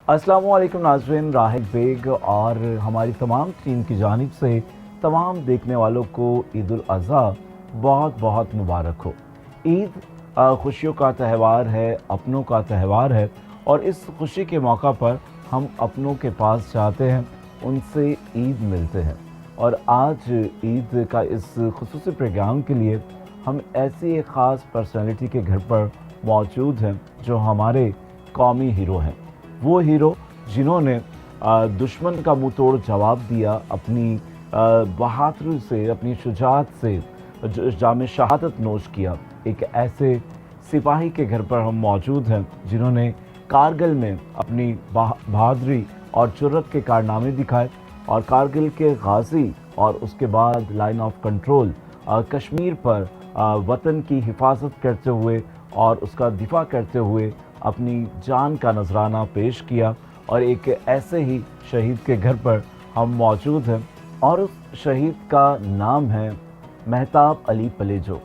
अस्सलाम वालेकुम नाज़रीन, राहिब बेग और हमारी तमाम टीम की जानिब से तमाम देखने वालों को ईद उल अज़हा बहुत बहुत मुबारक हो। ईद खुशियों का त्यौहार है, अपनों का त्यौहार है और इस खुशी के मौका पर हम अपनों के पास जाते हैं, उनसे ईद मिलते हैं। और आज ईद का इस खुसूसी प्रोग्राम के लिए हम ऐसी एक ख़ास पर्सनैलिटी के घर पर मौजूद हैं जो हमारे कौमी हीरो हैं। वो हीरो जिन्होंने दुश्मन का मुंह तोड़ जवाब दिया, अपनी बहादुरी से, अपनी शुजाअत से जाम शहादत नोश किया। एक ऐसे सिपाही के घर पर हम मौजूद हैं जिन्होंने कारगिल में अपनी बहादुरी और जुर्रत के कारनामे दिखाए और कारगिल के गाजी और उसके बाद लाइन ऑफ कंट्रोल कश्मीर पर वतन की हिफाजत करते हुए और उसका दिफा करते हुए अपनी जान का नजराना पेश किया। और एक ऐसे ही शहीद के घर पर हम मौजूद हैं और उस शहीद का नाम है महताब अली पलेजो।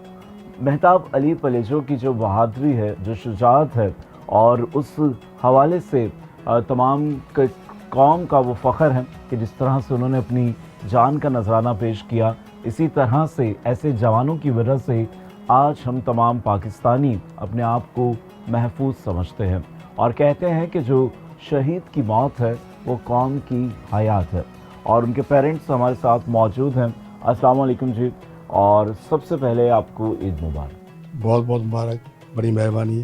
महताब अली पलेजो की जो बहादुरी है, जो शुजाअत है और उस हवाले से तमाम कौम का वो फ़ख्र है कि जिस तरह से उन्होंने अपनी जान का नजराना पेश किया, इसी तरह से ऐसे जवानों की वजह से आज हम तमाम पाकिस्तानी अपने आप को महफूज समझते हैं और कहते हैं कि जो शहीद की मौत है वो कौम की हयात है। और उनके पेरेंट्स हमारे साथ मौजूद हैं। अस्सलाम वालेकुम जी, और सबसे पहले आपको ईद मुबारक। बहुत बहुत मुबारक, बड़ी मेहरबानी।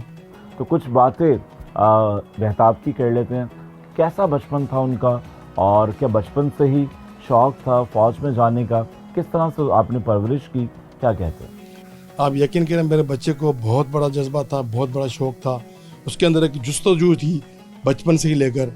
तो कुछ बातें महताब की कर लेते हैं। कैसा बचपन था उनका और क्या बचपन से ही शौक़ था फ़ौज में जाने का? किस तरह से आपने परवरिश की, क्या कहते हैं? आप यकीन करें, मेरे बच्चे को बहुत बड़ा जज्बा था, बहुत बड़ा शौक़ था। उसके अंदर एक जुस्तजू थी बचपन से ही लेकर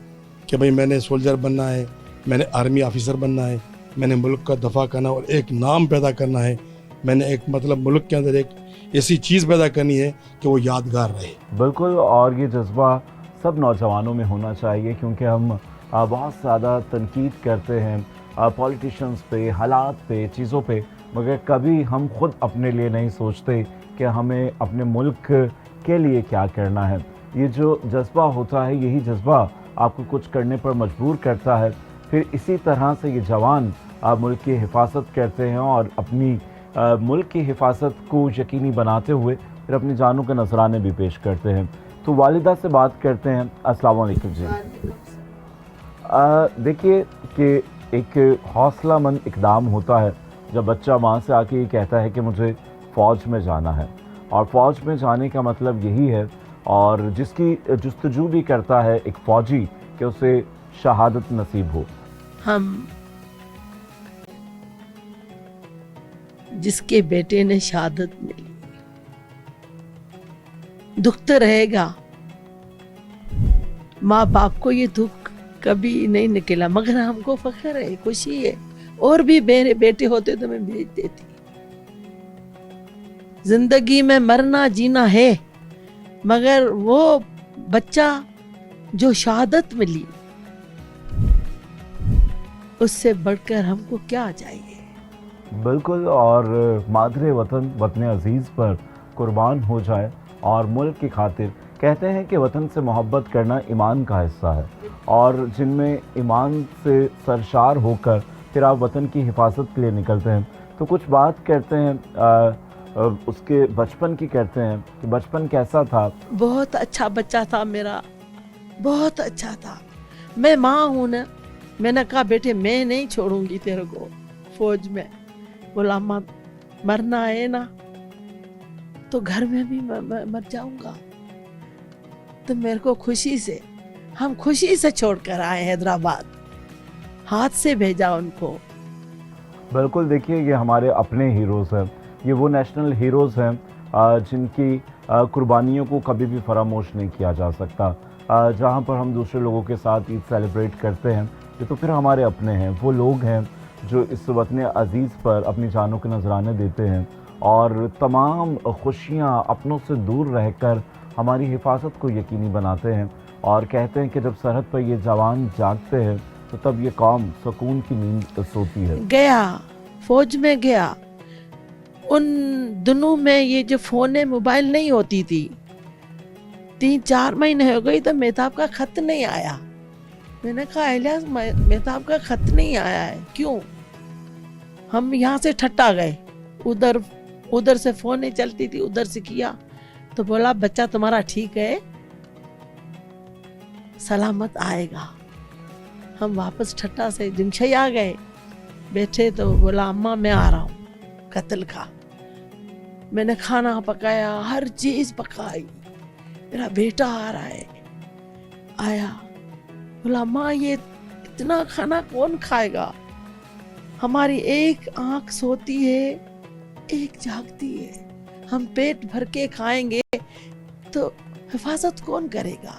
कि भाई मैंने सोल्जर बनना है, मैंने आर्मी ऑफिसर बनना है, मैंने मुल्क का दफ़ा करना और एक नाम पैदा करना है, मैंने एक मुल्क के अंदर एक ऐसी चीज़ पैदा करनी है कि वो यादगार रहे। बिल्कुल, और ये जज्बा सब नौजवानों में होना चाहिए क्योंकि हम बहुत ज़्यादा तनकीद करते हैं पॉलिटिशियंस पे, हालात पे, चीज़ों पे, मगर कभी हम खुद अपने लिए नहीं सोचते कि हमें अपने मुल्क के लिए क्या करना है। ये जो जज्बा होता है, यही जज्बा आपको कुछ करने पर मजबूर करता है। फिर इसी तरह से ये जवान मुल्क की हिफाजत करते हैं और अपनी मुल्क की हिफाजत को यकीनी बनाते हुए फिर अपनी जानों के नजराने भी पेश करते हैं। तो वालिदा से बात करते हैं। अस्सलाम वालेकुम जी। देखिए कि एक हौसलामंद इक़दाम होता है जब बच्चा माँ से आके ये कहता है कि मुझे फ़ौज में जाना है, और फ़ौज में जाने का मतलब यही है, और जिसकी जुस्तजू भी करता है एक फ़ौजी कि उसे शहादत नसीब हो। हम जिसके बेटे ने शहादत मिली, दुख तो रहेगा, माँ बाप को ये दुख कभी नहीं निकला, मगर हमको फख्र है, खुशी है। और भी मेरे बेटे होते तो मैं भेज देती। जिंदगी में मरना जीना है, मगर वो बच्चा जो शहादत मिली उससे बढ़कर हमको क्या चाहिए। बिल्कुल, और मादरे वतन, वतन अजीज़ पर कुर्बान हो जाए और मुल्क की खातिर। कहते हैं कि वतन से मोहब्बत करना ईमान का हिस्सा है, और जिनमें ईमान से सरशार होकर फिर आप वतन की हिफाजत के लिए निकलते हैं। तो कुछ बात करते हैं उसके बचपन की करते हैं कि बचपन कैसा था? बहुत अच्छा बच्चा था मेरा, बहुत अच्छा था। मैं माँ हूँ ना, मैंने कहा बेटे मैं नहीं छोड़ूंगी तेरे को फौज में। बोला माँ मरना है ना तो घर में भी मर जाऊंगा। तो मेरे को खुशी से, हम खुशी से छोड़कर आए हैदराबाद, हाथ से भेजा उनको। बिल्कुल, देखिए ये हमारे अपने हीरोज़ हैं, ये वो नेशनल हीरोज़ हैं जिनकी कुर्बानियों को कभी भी फरामोश नहीं किया जा सकता। जहाँ पर हम दूसरे लोगों के साथ ईद सेलिब्रेट करते हैं, ये तो फिर हमारे अपने हैं। वो लोग हैं जो इस वतन अजीज़ पर अपनी जानों के नजराने देते हैं और तमाम खुशियाँ अपनों से दूर रहकर हमारी हिफाजत को यकीनी बनाते हैं। और कहते हैं कि जब सरहद पर ये जवान जागते हैं तो तब ये कौम सुकून की नींद सोती है। गया फौज में गया, उन दिनों में ये जो फोन मोबाइल नहीं होती थी, 3-4 महीने हो गई तो मेहताब का खत नहीं आया। میں نے کہا الیاس مہتاب کا خط نہیں آیا ہے, کیوں؟ ہم یہاں سے ٹھٹا گئے, ادھر سے فون نہیں چلتی تھی, ادھر سے کیا تو بولا بچہ تمہارا ٹھیک ہے, سلامت آئے گا. ہم واپس ٹھٹا سے جنگشئی آ گئے, بیٹھے تو بولا اماں میں آ رہا ہوں قتل کا. میں نے کھانا پکایا, ہر چیز پکائی, میرا بیٹا آ رہا ہے. آیا, بولا ماں یہ اتنا کھانا کون کھائے گا, ہماری ایک آنکھ سوتی ہے ایک جاگتی ہے, ہم پیٹ بھر کے کھائیں گے تو حفاظت کون کرے گا.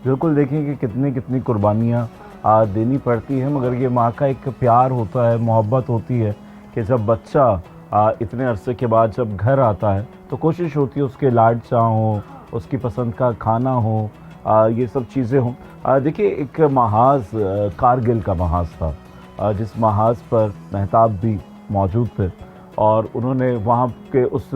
بالکل, دیکھیں کہ کتنی قربانیاں دینی پڑتی ہیں, مگر یہ ماں کا ایک پیار ہوتا ہے, محبت ہوتی ہے کہ جب بچہ اتنے عرصے کے بعد جب گھر آتا ہے تو کوشش ہوتی ہے اس کے لاڈ چاہ ہوں, اس کی پسند کا کھانا ہو, یہ سب چیزیں ہوں. دیکھیے ایک محاذ کارگل کا محاذ تھا, جس محاذ پر مہتاب بھی موجود تھے, اور انہوں نے وہاں کے اس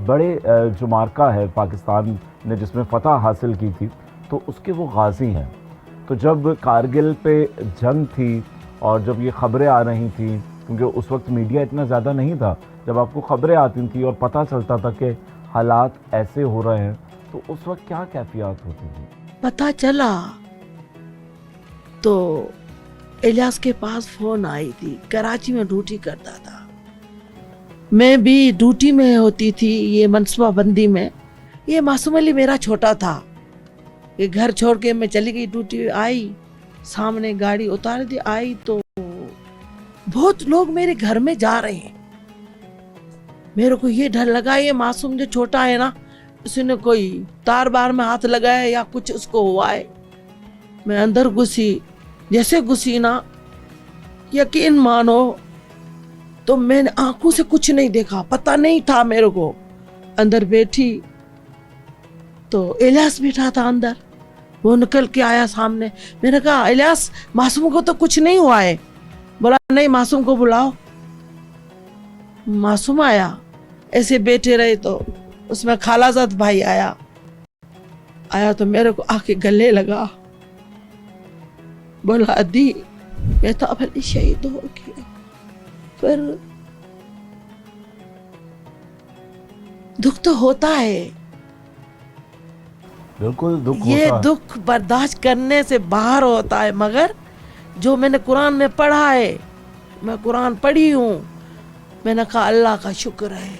بڑے جو مارکہ ہے پاکستان نے جس میں فتح حاصل کی تھی, تو اس کے وہ غازی ہیں. تو جب کارگل پہ جنگ تھی اور جب یہ خبریں آ رہی تھیں, کیونکہ اس وقت میڈیا اتنا زیادہ نہیں تھا, جب آپ کو خبریں آتی تھیں اور پتہ چلتا تھا کہ حالات ایسے ہو رہے ہیں, تو اس وقت کیا کیفیات ہوتی تھی؟ پتہ چلا تو الیاس کے پاس فون آئی تھی, کراچی میں ڈیوٹی کرتا تھا, میں بھی ڈیوٹی میں ہوتی تھی یہ منصوبہ بندی میں. یہ معصوم علی میرا چھوٹا تھا, یہ گھر چھوڑ کے میں چلی گئی, ڈیوٹی آئی, سامنے گاڑی اتار دی, آئی تو بہت لوگ میرے گھر میں جا رہے ہیں. میرے کو یہ ڈر لگا یہ معصوم جو چھوٹا ہے نا, اس نے کوئی تار بار میں ہاتھ لگایا یا کچھ اس کو ہوا ہے. میں اندر گھسی, جیسے گھسی نا یقین مانو تو میں نے آنکھوں سے کچھ نہیں دیکھا, پتہ نہیں تھا میرے کو. اندر بیٹھی تو الیاس بیٹھا تھا اندر, وہ نکل کے آیا سامنے. میں نے کہا الیاس معصوم کو تو کچھ نہیں ہوا ہے. بولا نہیں معصوم کو بلاؤ. معصوم آیا, ایسے بیٹھے رہے تو اس میں خالہ زاد بھائی آیا تو میرے کو آ کے گلے لگا, بولا ادی مہتاب علی شہید ہو گیا. پھر دکھ تو ہوتا ہے, بالکل دکھ یہ ہوتا ہے. دکھ برداشت کرنے سے باہر ہوتا ہے, مگر جو میں نے قرآن میں پڑھا ہے, میں قرآن پڑھی ہوں, میں نے کہا اللہ کا شکر ہے,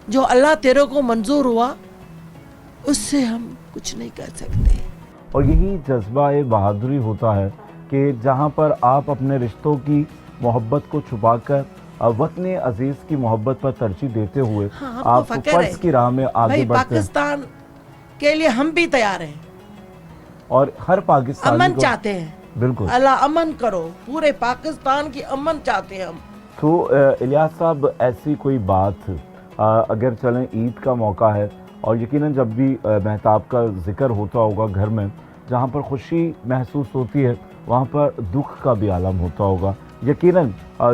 جو اللہ تیرے کو منظور ہوا اس سے ہم کچھ نہیں کر سکتے. اور یہی جذبہ بہادری ہوتا ہے کہ جہاں پر آپ اپنے رشتوں کی محبت کو چھپا کر وطن عزیز کی محبت پر ترجیح دیتے ہوئے آپ فرض کی راہ میں آگے بڑھتے ہیں. پاکستان کے لیے ہم بھی تیار ہیں, اور ہر پاکستانی امن چاہتے ہیں. بالکل, اللہ امن کرو, پورے پاکستان کی امن چاہتے ہیں ہم. تو الیاس صاحب ایسی کوئی بات اگر چلیں, عید کا موقع ہے اور یقیناً جب بھی مہتاب کا ذکر ہوتا ہوگا گھر میں, جہاں پر خوشی محسوس ہوتی ہے وہاں پر دکھ کا بھی عالم ہوتا ہوگا. یقیناً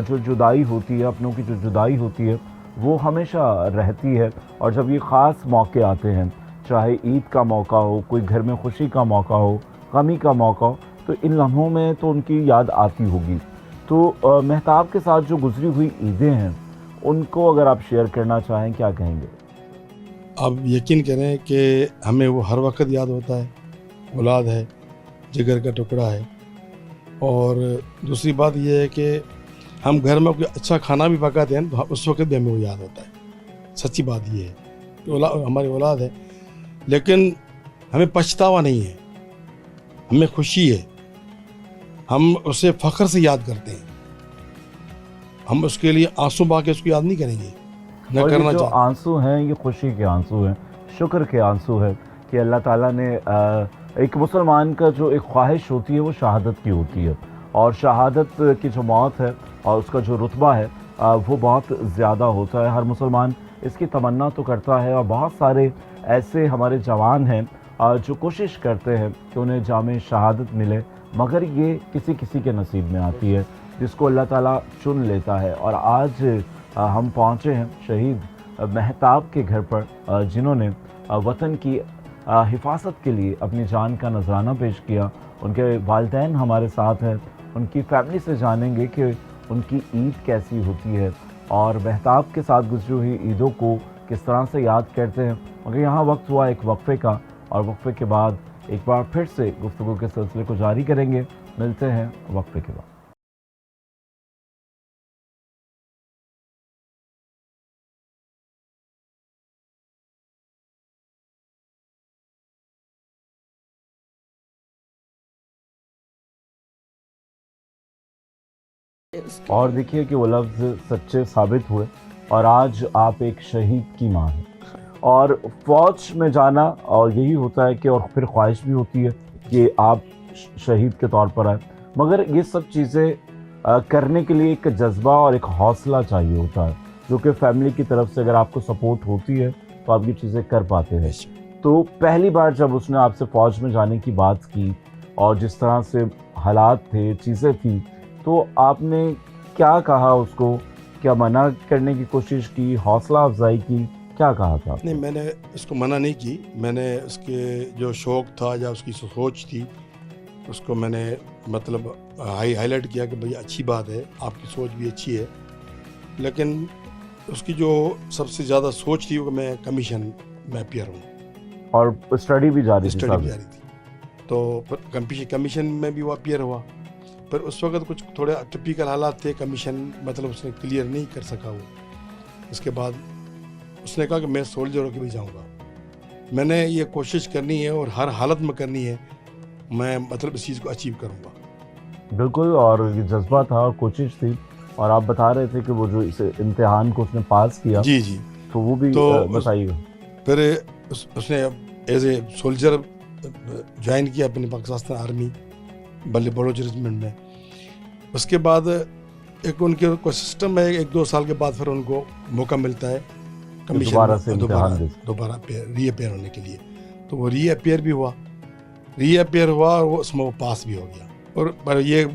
جو جدائی ہوتی ہے, اپنوں کی جو جدائی ہوتی ہے وہ ہمیشہ رہتی ہے, اور جب یہ خاص موقع آتے ہیں, چاہے عید کا موقع ہو, کوئی گھر میں خوشی کا موقع ہو, غمی کا موقع ہو, تو ان لمحوں میں تو ان کی یاد آتی ہوگی. تو مہتاب کے ساتھ جو گزری ہوئی عیدیں ہیں ان کو اگر آپ شیئر کرنا چاہیں, کیا کہیں گے؟ آپ یقین کریں کہ ہمیں وہ ہر وقت یاد ہوتا ہے, اولاد ہے, جگر کا ٹکڑا ہے. اور دوسری بات یہ ہے کہ ہم گھر میں کوئی اچھا کھانا بھی پکاتے ہیں تو اس وقت بھی ہمیں وہ یاد ہوتا ہے. سچی بات یہ ہے کہ ہماری اولاد ہے, لیکن ہمیں پچھتاوا نہیں ہے, ہمیں خوشی ہے, ہم اسے فخر سے یاد کرتے ہیں. ہم اس کے لیے آنسو بہا کے اس کو یاد نہیں کریں گے, نہ اور کرنا یہ جو چاہتے. آنسو ہیں یہ خوشی کے آنسو ہیں, شکر کے آنسو ہیں کہ اللہ تعالیٰ نے ایک مسلمان کا جو ایک خواہش ہوتی ہے وہ شہادت کی ہوتی ہے, اور شہادت کی جو موت ہے اور اس کا جو رتبہ ہے وہ بہت زیادہ ہوتا ہے. ہر مسلمان اس کی تمنا تو کرتا ہے, اور بہت سارے ایسے ہمارے جوان ہیں جو کوشش کرتے ہیں کہ انہیں جامع شہادت ملے, مگر یہ کسی کسی کے نصیب میں آتی ہے جس کو اللہ تعالیٰ چن لیتا ہے. اور آج ہم پہنچے ہیں شہید مہتاب کے گھر پر, جنہوں نے وطن کی حفاظت کے لیے اپنی جان کا نذرانہ پیش کیا. ان کے والدین ہمارے ساتھ ہیں, ان کی فیملی سے جانیں گے کہ ان کی عید کیسی ہوتی ہے اور مہتاب کے ساتھ گزری ہوئی عیدوں کو کس طرح سے یاد کرتے ہیں. مگر یہاں وقت ہوا ایک وقفے کا, اور وقفے کے بعد ایک بار پھر سے گفتگو کے سلسلے کو جاری کریں گے. ملتے ہیں وقفے کے بعد. اور دیکھیے کہ وہ لفظ سچے ثابت ہوئے, اور آج آپ ایک شہید کی ماں ہیں. اور فوج میں جانا اور یہی ہوتا ہے کہ, اور پھر خواہش بھی ہوتی ہے کہ آپ شہید کے طور پر آئیں, مگر یہ سب چیزیں کرنے کے لیے ایک جذبہ اور ایک حوصلہ چاہیے ہوتا ہے, جو کہ فیملی کی طرف سے اگر آپ کو سپورٹ ہوتی ہے تو آپ یہ چیزیں کر پاتے ہیں. تو پہلی بار جب اس نے آپ سے فوج میں جانے کی بات کی اور جس طرح سے حالات تھے, چیزیں تھیں, تو آپ نے کیا کہا اس کو؟ کیا منع کرنے کی کوشش کی, حوصلہ افزائی کی, کیا کہا تھا؟ نہیں, میں نے اس کو منع نہیں کی. میں نے اس کے جو شوق تھا یا اس کی سوچ تھی اس کو میں نے مطلب ہائی لائٹ کیا کہ بھئی اچھی بات ہے, آپ کی سوچ بھی اچھی ہے, لیکن اس کی جو سب سے زیادہ سوچ تھی وہ کہ میں کمیشن میں اپیئر ہوں, اور اسٹڈی بھی جاری تھی. اسٹڈی بھی جاری تھی. تو کمیشن میں بھی وہ اپیئر ہوا. پر اس وقت کچھ تھوڑے ٹپیکل حالات تھے, کمیشن مطلب اس نے کلیئر نہیں کر سکا وہ. اس کے بعد اس نے کہا کہ میں سولجر ہو کے بھی جاؤں گا. میں نے یہ کوشش کرنی ہے اور ہر حالت میں کرنی ہے, میں مطلب اس چیز کو اچیو کروں گا. بالکل, اور یہ جذبہ تھا اور کوشش تھی. اور آپ بتا رہے تھے کہ وہ جو اس امتحان کو اس نے پاس کیا, جی جی, تو وہ بھی بتائیے. پھر اس نے ایز اے سولجر جوائن کیا اپنے پاکستان آرمی بلوچ ریجمنٹ میں. اس کے بعد ایک ان کے کوئی سسٹم ہے, 1-2 سال کے بعد پھر ان کو موقع ملتا ہے کمیشن دوبارہ ری اپیئر ہونے کے لیے. تو وہ ری اپیئر ہوا اور وہ اس میں وہ پاس بھی ہو گیا. اور یہ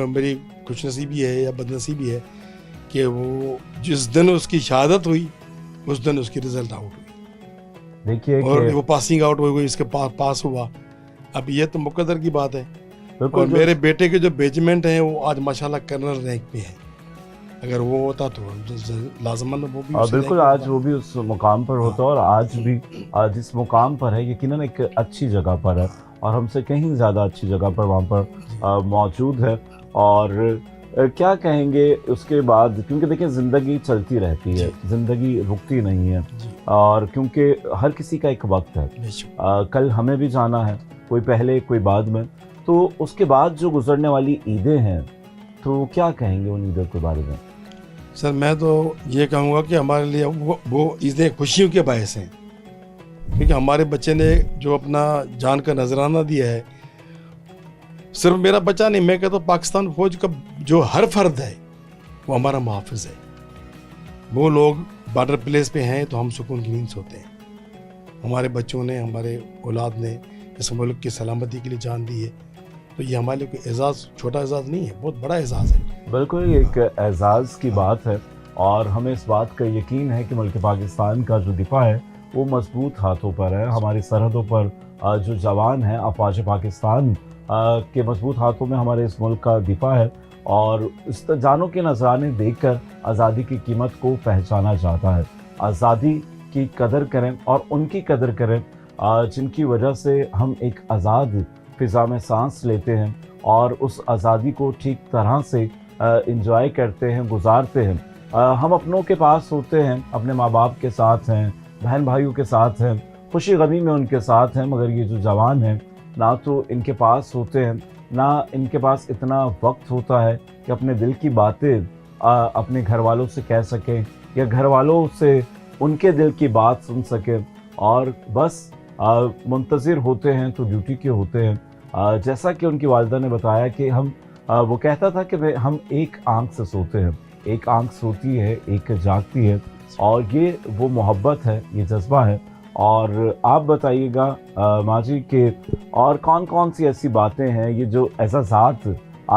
میری خوش نصیبی ہے یا بد نصیبی ہے کہ وہ جس دن اس کی شہادت ہوئی اس دن اس کی رزلٹ آؤٹ ہوئی. دیکھیے اور وہ پاسنگ آؤٹ ہوئی, اس کے پاس ہوا. اب یہ تو مقدر کی بات ہے. اور میرے بیٹے کے جو بیجمنٹ ہیں وہ آج ماشاءاللہ کرنل رینک پہ ہیں. اگر وہ ہوتا تو لازماً وہ بھی بالکل آج وہ بھی اس مقام پر ہوتا, اور آج بھی جس مقام پر ہے یقیناً ایک اچھی جگہ پر ہے, اور ہم سے کہیں زیادہ اچھی جگہ پر وہاں پر موجود ہے. اور کیا کہیں گے اس کے بعد, کیونکہ دیکھیں زندگی چلتی رہتی ہے, زندگی رکتی نہیں ہے, اور کیونکہ ہر کسی کا ایک وقت ہے. کل ہمیں بھی جانا ہے, کوئی پہلے کوئی بعد میں. تو اس کے بعد جو گزرنے والی عیدیں ہیں, تو کیا کہیں گے ان عیدوں کے بارے میں؟ سر میں تو یہ کہوں گا کہ ہمارے لیے وہ عیدیں خوشیوں کے باعث ہیں, کیونکہ ہمارے بچے نے جو اپنا جان کا نذرانہ دیا ہے, صرف میرا بچہ نہیں, میں کہتا ہوں پاکستان فوج کا جو ہر فرد ہے وہ ہمارا محافظ ہے. وہ لوگ بارڈر پلیس پہ ہیں تو ہم سکون کی نیند سوتے ہیں. ہمارے بچوں نے, ہمارے اولاد نے اس ملک کی سلامتی کے لیے جان دی ہے, تو یہ ہمارے لیے کوئی اعزاز, چھوٹا اعزاز نہیں ہے, بہت بڑا اعزاز ہے. بالکل یہ ایک اعزاز کی بات ہے, اور ہمیں اس بات کا یقین ہے کہ ملک پاکستان کا جو دفاع ہے وہ مضبوط ہاتھوں پر ہے. ہماری سرحدوں پر جو جوان ہیں افواج پاکستان کے مضبوط ہاتھوں میں ہمارے اس ملک کا دفاع ہے, اور اس جانوں کے نذرانے دیکھ کر آزادی کی قیمت کو پہچانا جاتا ہے. آزادی کی قدر کریں اور ان کی قدر کریں جن کی وجہ سے ہم ایک آزاد فضا میں سانس لیتے ہیں, اور اس آزادی کو ٹھیک طرح سے انجوائے کرتے ہیں, گزارتے ہیں. ہم اپنوں کے پاس ہوتے ہیں, اپنے ماں باپ کے ساتھ ہیں, بہن بھائیوں کے ساتھ ہیں, خوشی غمی میں ان کے ساتھ ہیں, مگر یہ جو جوان ہیں نہ تو ان کے پاس ہوتے ہیں, نہ ان کے پاس اتنا وقت ہوتا ہے کہ اپنے دل کی باتیں اپنے گھر والوں سے کہہ سکیں, یا گھر والوں سے ان کے دل کی بات سن سکیں, اور بس منتظر ہوتے ہیں تو ڈیوٹی کے ہوتے ہیں. جیسا کہ ان کی والدہ نے بتایا کہ وہ کہتا تھا کہ ہم ایک آنکھ سے سوتے ہیں, ایک آنکھ سوتی ہے, ایک جاگتی ہے, اور یہ وہ محبت ہے, یہ جذبہ ہے. اور آپ بتائیے گا ماں جی کہ اور کون کون سی ایسی باتیں ہیں, یہ جو اعزازات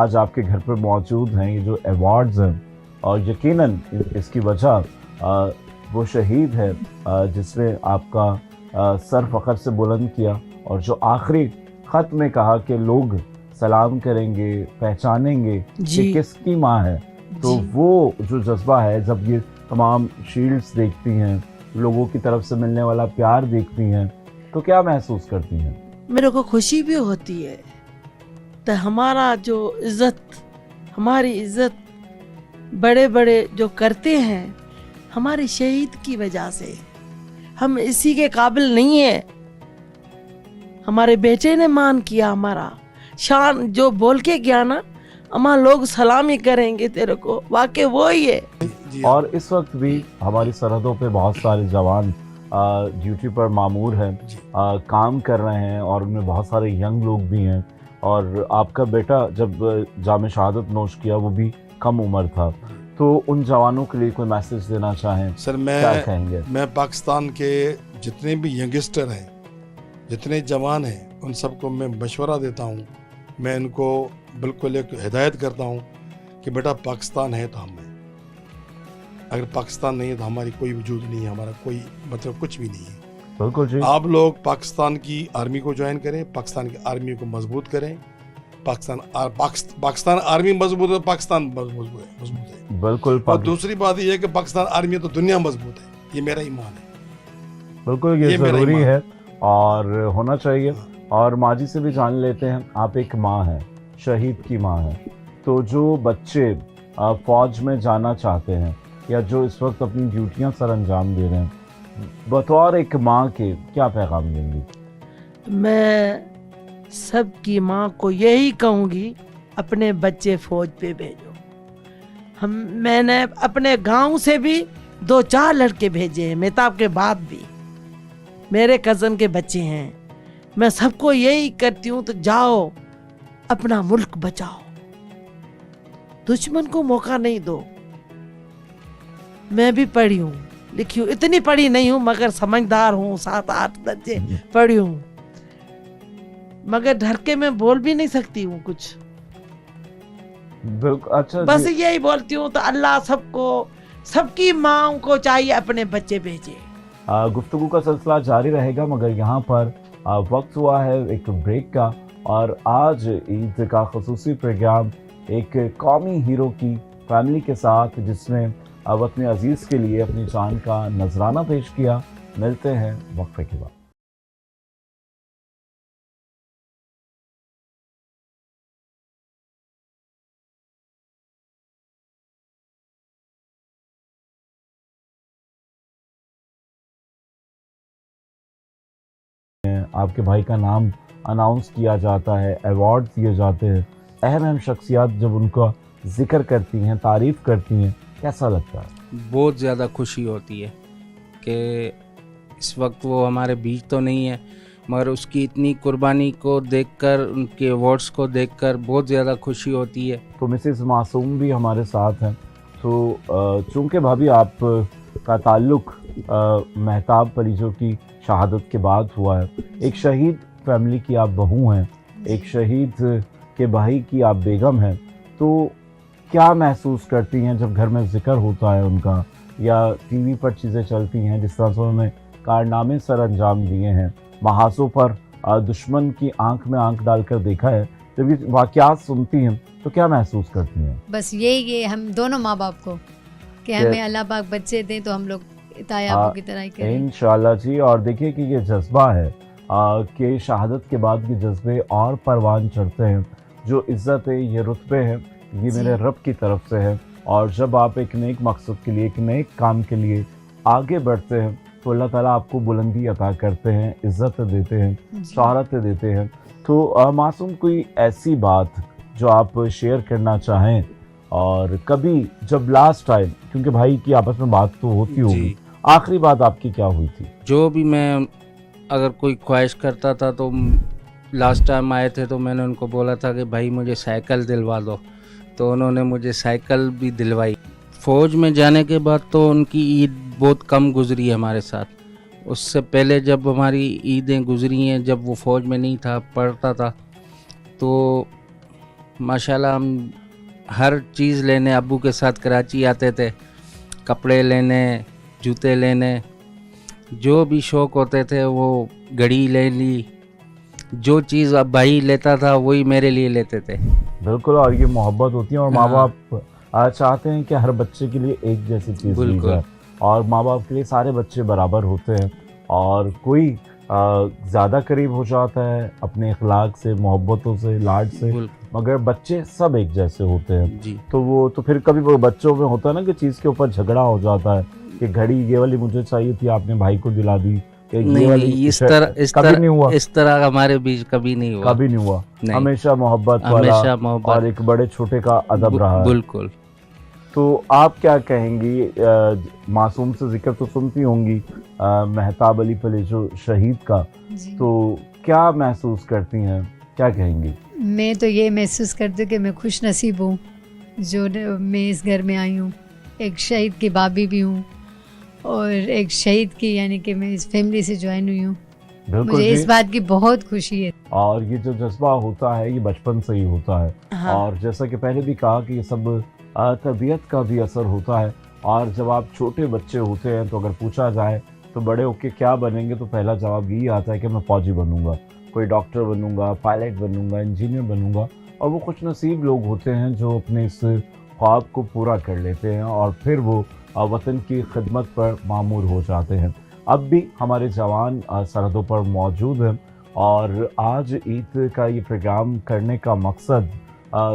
آج آپ کے گھر پر موجود ہیں, یہ جو ایوارڈز ہیں, اور یقیناً اس کی وجہ وہ شہید ہے جس نے آپ کا सर फ़ख्र से बुलंद किया और जो आखिरी ख़त में कहा कि लोग सलाम करेंगे, पहचानेंगे कि जी किसकी माँ है, तो जी वो जो जज्बा है, जब ये तमाम शील्ड्स देखती हैं, लोगों की तरफ से मिलने वाला प्यार देखती हैं, तो क्या महसूस करती हैं? मेरे को खुशी भी होती है। तो हमारा जो इज्जत, हमारी इज्जत बड़े बड़े जो करते हैं, हमारे शहीद की वजह से। हम इसी के काबिल नहीं है। हमारे बेटे ने मान किया, हमारा शान जो बोल के गया ना, अम्मा लोग सलामी करेंगे तेरे को, वाकई वो ही है। जी और इस वक्त भी हमारी सरहदों पे बहुत सारे जवान ड्यूटी पर मामूर हैं, जी काम कर रहे हैं और उनमें बहुत सारे यंग लोग भी हैं। और आपका बेटा जब जाम शहादत नोश किया वो भी कम उम्र था, तो उन जवानों के लिए कोई मैसेज देना चाहें, सर, क्या कहेंगे? मैं पाकिस्तान के जितने भी यंगस्टर हैं, जितने जवान हैं, उन सबको मैं मशवरा देता हूँ। मैं इनको बिल्कुल एक हिदायत करता हूँ कि बेटा पाकिस्तान है तो हम हैं, अगर पाकिस्तान नहीं है तो हमारी कोई वजूद नहीं है, हमारा कोई मतलब कुछ भी नहीं है। बिल्कुल जी। आप लोग पाकिस्तान की आर्मी को ज्वाइन करें, पाकिस्तान की आर्मी को मजबूत करें। पाकिस्तान आर्मी मजबूत है, पाकिस्तान मजबूत है। बिल्कुल और दूसरी बात ये है कि पाकिस्तान आर्मी है तो दुनिया मजबूत है, ये मेरा ईमान है। बिल्कुल ये मेरा ज़रूरी ईमान है और होना चाहिए। और माँ जी से भी जान लेते हैं, आप एक माँ हैं, शहीद की माँ हैं, तो जो बच्चे फौज में जाना चाहते हैं या जो इस वक्त अपनी ड्यूटियां सर अंजाम दे रहे हैं, बतौर एक माँ के क्या पैगाम देंगी? मैं सबकी माँ को यही कहूँगी, अपने बच्चे फौज पे भेजो। मैंने अपने गांव से भी 2-4 लड़के भेजे हैं, मेहताब के बाद भी मेरे कज़न के बच्चे हैं। मैं सबको यही करती हूँ, तो जाओ अपना मुल्क बचाओ, दुश्मन को मौका नहीं दो। मैं भी पढ़ी हूँ, लिखी हूँ, इतनी पढ़ी नहीं हूँ मगर समझदार हूँ, 7-8 दर्जे पढ़ी हूँ, मगर डर के मैं बोल भी नहीं सकती हूँ कुछ। बिल्कुल। अच्छा बस जी, यही बोलती हूँ, तो अल्लाह सबको, सबकी माँ को चाहिए अपने बच्चे भेजे। गुफ्तगू का सिलसिला जारी रहेगा, मगर यहाँ पर वक्त हुआ है एक ब्रेक का। और आज ईद का खसूसी प्रोग्राम एक कौमी हीरो की फैमिली के साथ, जिसने वतन अजीज़ के लिए अपनी जान का नजराना पेश किया। मिलते हैं वक्फे के बाद। आपके भाई का नाम अनाउंस किया जाता है, अवार्ड दिए जाते हैं, अहम अहम शख्सियात जब उनका जिक्र करती हैं, तारीफ़ करती हैं, कैसा लगता है? बहुत ज़्यादा खुशी होती है कि इस वक्त वो हमारे बीच तो नहीं है, मगर उसकी इतनी कुर्बानी को देखकर, उनके अवार्ड्स को देखकर बहुत ज़्यादा खुशी होती है। तो मिसेस मासूम भी हमारे साथ हैं। तो चूँकि भाभी आप का ताल्लुक़ महताब परिजों की शहादत के बाद हुआ है, एक शहीद फैमिली की आप बहू हैं, एक शहीद के भाई की आप बेगम हैं, तो क्या महसूस करती हैं जब घर में जिक्र होता है उनका, या टीवी पर चीज़ें चलती हैं जिस तरह से उन्होंने कारनामे सर अंजाम दिए हैं, महासों पर दुश्मन की आंख में आंख डालकर देखा है, जब ये वाक़यात सुनती हैं तो क्या महसूस करती हैं? बस यही कि हम दोनों माँ बाप को कि हमें अल्लाह पाक बच्चे दें तो हम लोग तायाबों की तरह ही करें इंशाल्लाह जी। और देखिए कि ये जज्बा है कि शहादत के बाद के जज्बे और परवान चढ़ते हैं। जो इज़्ज़त है, ये रुतबे हैं, ये मेरे रब की तरफ से है। और जब आप एक नेक मकसद के लिए, एक नेक काम के लिए आगे बढ़ते हैं, तो अल्लाह ताला आपको बुलंदी अता करते हैं, इज़्ज़त देते हैं, शोहरत देते हैं। तो मासूम, कोई ऐसी बात जो आप शेयर करना चाहें, और कभी जब लास्ट टाइम, क्योंकि भाई की आपस में बात तो होती होगी, आखिरी बात आपकी क्या हुई थी? जो भी मैं अगर कोई ख्वाहिश करता था, तो लास्ट टाइम आए थे तो मैंने उनको बोला था कि भाई मुझे साइकिल दिलवा दो, तो उन्होंने मुझे साइकिल भी दिलवाई। फ़ौज में जाने के बाद तो उनकी ईद बहुत कम गुजरी है हमारे साथ। उससे पहले जब हमारी ईदें गुजरी हैं, जब वो फ़ौज में नहीं था, पढ़ता था, तो माशाल्लाह हम हर चीज़ लेने अब्बू के साथ कराची आते थे, कपड़े लेने, जूते लेने, जो भी शौक होते थे वो घड़ी ले ली, जो चीज़ अब भाई लेता था वही मेरे लिए लेते थे। बिल्कुल, और ये मोहब्बत होती है, और माँ हाँ। बाप चाहते हैं कि हर बच्चे के लिए एक जैसी चीज़ दी बिल्कुल। जाए, और माँ बाप के लिए सारे बच्चे बराबर होते हैं, और कोई ज़्यादा करीब हो जाता है अपने अखलाक से, मोहब्बतों से, लाड से, बिल्कुल मगर बच्चे सब एक जैसे होते हैं। जी। तो वो तो फिर कभी वो बच्चों में होता है ना कि चीज़ के ऊपर झगड़ा हो जाता है कि घड़ी ये वाली मुझे चाहिए थी, आपने भाई को दिला दी, या ये नहीं वाली नहीं, इस कभी नहीं हुआ? तरह हमारे बीच कभी नहीं हुआ। कभी नहीं हुआ, नहीं। हमेशा मोहब्बत वाला हमेशा मोहब्बत। और एक बड़े छोटे का अदब रहा है। बिल्कुल। तो आप क्या कहेंगी, मासूम से जिक्र तो सुनती होंगी महताब अली पलेजो शहीद का, जी। तो क्या महसूस करती हैं, क्या कहेंगी? मैं तो ये महसूस करती हूँ कि मैं खुश नसीब हूँ जो मैं इस घर में आई हूँ। एक शहीद की भाभी भी हूँ और एक शहीद की, यानी कि मैं इस फैमिली से ज्वाइन हुई हूँ। बिल्कुल मुझे जी। इस बात की बहुत खुशी है। और ये जो जज्बा होता है ये बचपन से ही होता है, हाँ। और जैसा कि पहले भी कहा कि ये सब तबीयत का भी असर होता है, और जब आप छोटे बच्चे होते हैं तो अगर पूछा जाए तो बड़े होके क्या बनेंगे, तो पहला जवाब यही आता है कि मैं फौजी बनूंगा, कोई डॉक्टर बनूंगा, पायलट बनूंगा, इंजीनियर बनूंगा। और वो खुश नसीब लोग होते हैं जो अपने इस ख्वाब को पूरा कर लेते हैं और फिर वो वतन की खिदमत पर मामूर हो जाते हैं। अब भी हमारे जवान सरहदों पर मौजूद हैं, और आज ईद का ये प्रोग्राम करने का मकसद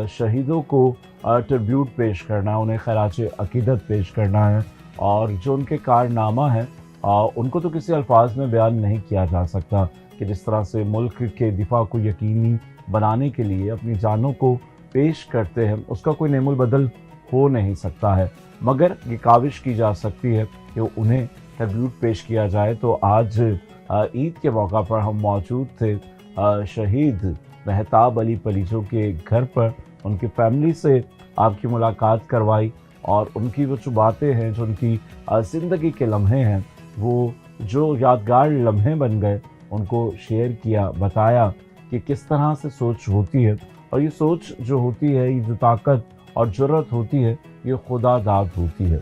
शहीदों को ट्रिब्यूट पेश करना है, उन्हें खराज अकीदत पेश करना है, और जो उनके कारनामा है उनको तो किसी अल्फाज में बयान नहीं किया जा सकता कि जिस तरह से मुल्क के दिफा को यकीनी बनाने के लिए अपनी जानों को पेश करते हैं, उसका कोई नेमुल बदल हो नहीं सकता है, मगर ये काविश की जा सकती है कि उन्हें ट्रिब्यूट पेश किया जाए। तो आज ईद के मौका पर हम मौजूद थे शहीद महताब अली पलीजो के घर पर, उनकी फैमिली से आपकी मुलाकात करवाई, और उनकी वो जो बातें हैं, जो उनकी ज़िंदगी के लम्हे हैं, वो जो यादगार लम्हे बन गए, उनको शेयर किया, बताया कि किस तरह से सोच होती है, और ये सोच जो होती है, ये जो ताकत और जुर्रत होती है, ये खुदा दाद होती है।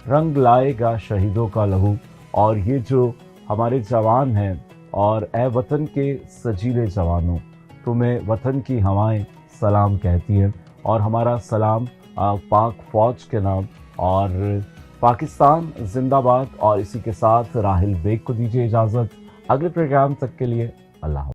रंग लाएगा शहीदों का लहू, और ये जो हमारे जवान हैं, और ए वतन के सजीले जवानों, तुम्हें वतन की हवाएं सलाम कहती हैं, और हमारा सलाम पाक फौज के नाम, और पाकिस्तान जिंदाबाद। और इसी के साथ राहिल बेग को दीजिए इजाज़त, अगले प्रोग्राम तक के लिए अल्लाह।